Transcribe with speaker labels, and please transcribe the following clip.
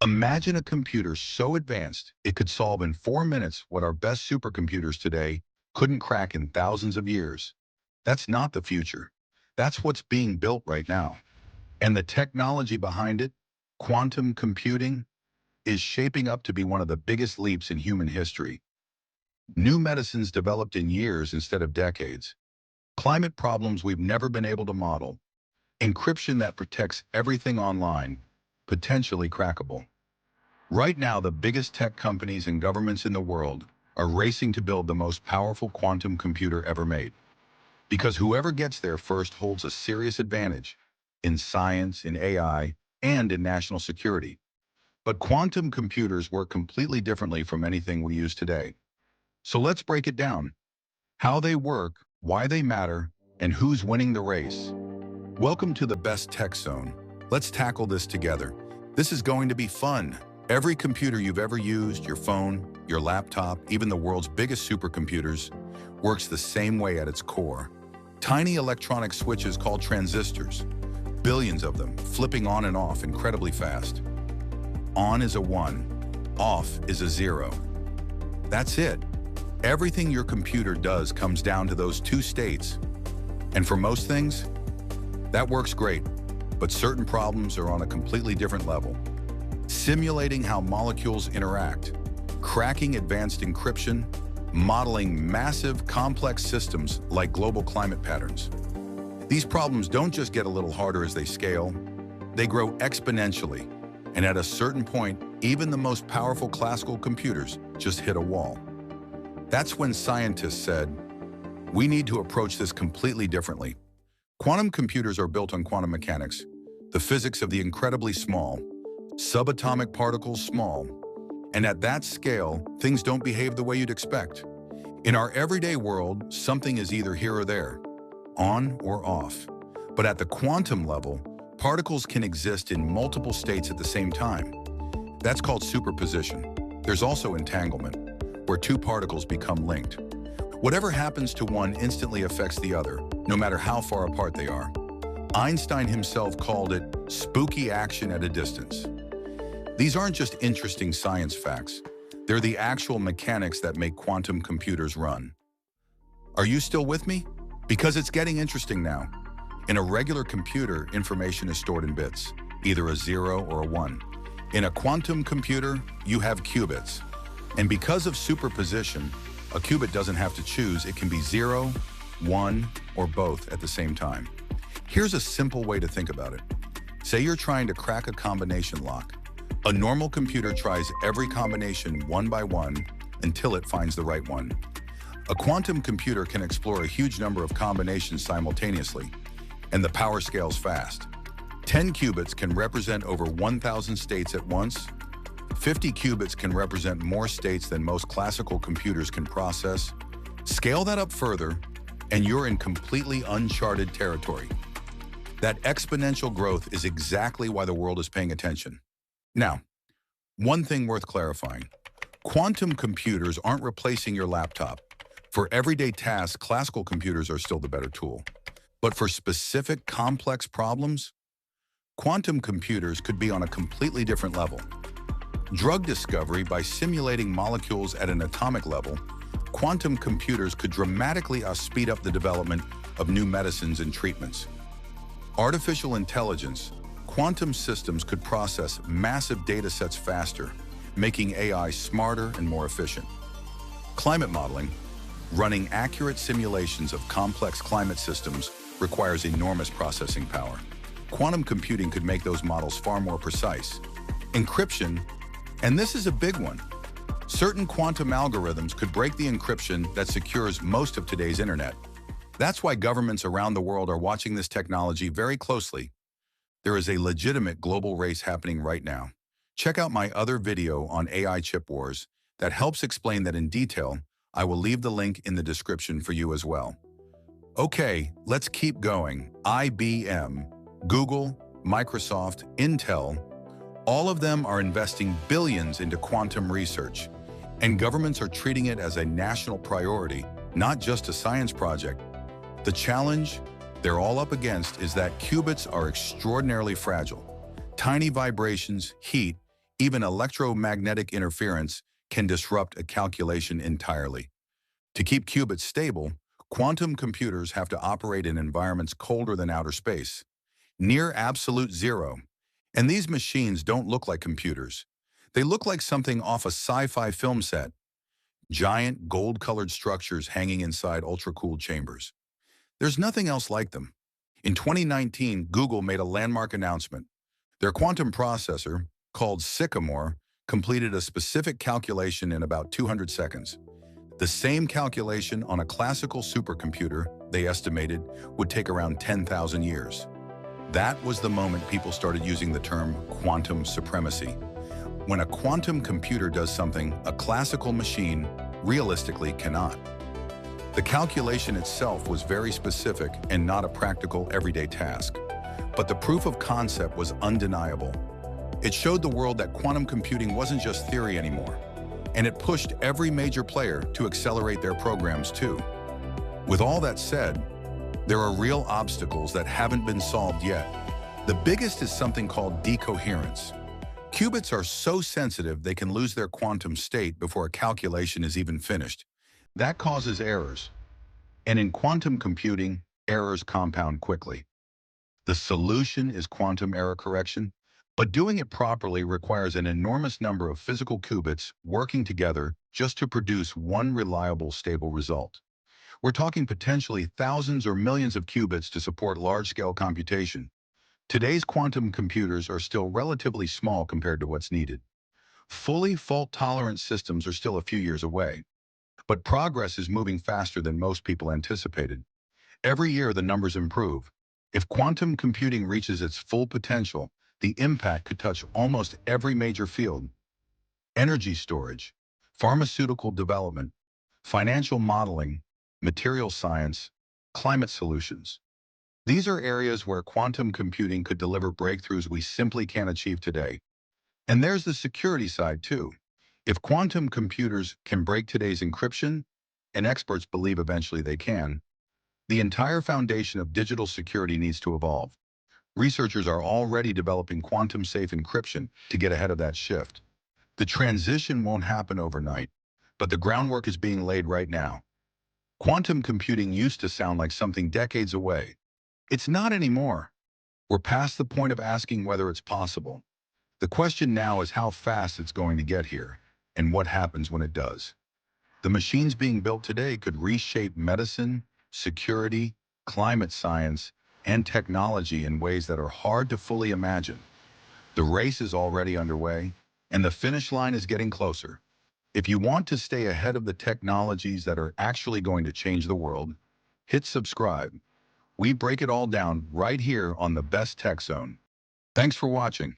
Speaker 1: Imagine a computer so advanced it could solve in 4 minutes what our best supercomputers today couldn't crack in thousands of years. That's not the future. That's what's being built right now. And the technology behind it, quantum computing, is shaping up to be one of the biggest leaps in human history. New medicines developed in years instead of decades. Climate problems we've never been able to model. Encryption that protects everything online, potentially crackable. Right now, the biggest tech companies and governments in the world are racing to build the most powerful quantum computer ever made. Because whoever gets there first holds a serious advantage in science, in AI, and in national security. But quantum computers work completely differently from anything we use today. So let's break it down. How they work, why they matter, and who's winning the race. Welcome to the Best Tech Zone. Let's tackle this together. This is going to be fun. Every computer you've ever used, your phone, your laptop, even the world's biggest supercomputers, works the same way at its core. Tiny electronic switches called transistors, billions of them, flipping on and off incredibly fast. On is a 1, off is a 0. That's it. Everything your computer does comes down to those two states. And for most things, that works great, but certain problems are on a completely different level. Simulating how molecules interact, cracking advanced encryption, modeling massive, complex systems like global climate patterns. These problems don't just get a little harder as they scale, they grow exponentially, and at a certain point, even the most powerful classical computers just hit a wall. That's when scientists said, we need to approach this completely differently. Quantum computers are built on quantum mechanics, the physics of the incredibly small, subatomic particles small, and at that scale, things don't behave the way you'd expect. In our everyday world, something is either here or there, on or off. But at the quantum level, particles can exist in multiple states at the same time. That's called superposition. There's also entanglement, where two particles become linked. Whatever happens to one instantly affects the other, no matter how far apart they are. Einstein himself called it spooky action at a distance. These aren't just interesting science facts. They're the actual mechanics that make quantum computers run. Are you still with me? Because it's getting interesting now. In a regular computer, information is stored in bits, either a 0 or a 1. In a quantum computer, you have qubits. And because of superposition, a qubit doesn't have to choose. It can be 0, 1, or both at the same time. Here's a simple way to think about it. Say you're trying to crack a combination lock. A normal computer tries every combination one by one until it finds the right one. A quantum computer can explore a huge number of combinations simultaneously, and the power scales fast. 10 qubits can represent over 1,000 states at once. 50 qubits can represent more states than most classical computers can process. Scale that up further, and you're in completely uncharted territory. That exponential growth is exactly why the world is paying attention. Now, one thing worth clarifying. Quantum computers aren't replacing your laptop. For everyday tasks, classical computers are still the better tool. But for specific complex problems, quantum computers could be on a completely different level. Drug discovery by simulating molecules at an atomic level, quantum computers could dramatically speed up the development of new medicines and treatments. Artificial intelligence, quantum systems could process massive data sets faster, making AI smarter and more efficient. Climate modeling, running accurate simulations of complex climate systems, requires enormous processing power. Quantum computing could make those models far more precise. Encryption, and this is a big one. Certain quantum algorithms could break the encryption that secures most of today's internet. That's why governments around the world are watching this technology very closely. There is a legitimate global race happening right now. Check out my other video on AI chip wars that helps explain that in detail. I will leave the link in the description for you as well. Okay, let's keep going. IBM, Google, Microsoft, Intel, all of them are investing billions into quantum research, and governments are treating it as a national priority, not just a science project. The challenge they're all up against is that qubits are extraordinarily fragile. Tiny vibrations, heat, Even electromagnetic interference can disrupt a calculation entirely. To keep qubits stable, quantum computers have to operate in environments colder than outer space, near absolute zero. And these machines don't look like computers. They look like something off a sci-fi film set, giant gold-colored structures hanging inside ultra-cooled chambers. There's nothing else like them. In 2019, Google made a landmark announcement. Their quantum processor, called Sycamore, completed a specific calculation in about 200 seconds. The same calculation on a classical supercomputer, they estimated, would take around 10,000 years. That was the moment people started using the term quantum supremacy. When a quantum computer does something a classical machine realistically cannot. The calculation itself was very specific and not a practical everyday task. But the proof of concept was undeniable. It showed the world that quantum computing wasn't just theory anymore, and it pushed every major player to accelerate their programs too. With all that said, there are real obstacles that haven't been solved yet. The biggest is something called decoherence. Qubits are so sensitive they can lose their quantum state before a calculation is even finished. That causes errors. And in quantum computing, errors compound quickly. The solution is quantum error correction, but doing it properly requires an enormous number of physical qubits working together just to produce one reliable, stable result. We're talking potentially thousands or millions of qubits to support large-scale computation. Today's quantum computers are still relatively small compared to what's needed. Fully fault-tolerant systems are still a few years away. But progress is moving faster than most people anticipated. Every year, the numbers improve. If quantum computing reaches its full potential, the impact could touch almost every major field: energy storage, pharmaceutical development, financial modeling, material science, climate solutions. These are areas where quantum computing could deliver breakthroughs we simply can't achieve today. And there's the security side, too. If quantum computers can break today's encryption, and experts believe eventually they can, the entire foundation of digital security needs to evolve. Researchers are already developing quantum-safe encryption to get ahead of that shift. The transition won't happen overnight, but the groundwork is being laid right now. Quantum computing used to sound like something decades away. It's not anymore. We're past the point of asking whether it's possible. The question now is how fast it's going to get here, and what happens when it does. The machines being built today could reshape medicine, security, climate science, and technology in ways that are hard to fully imagine. The race is already underway, and the finish line is getting closer. If you want to stay ahead of the technologies that are actually going to change the world, hit subscribe. We break it all down right here on the Best Tech Zone. Thanks for watching.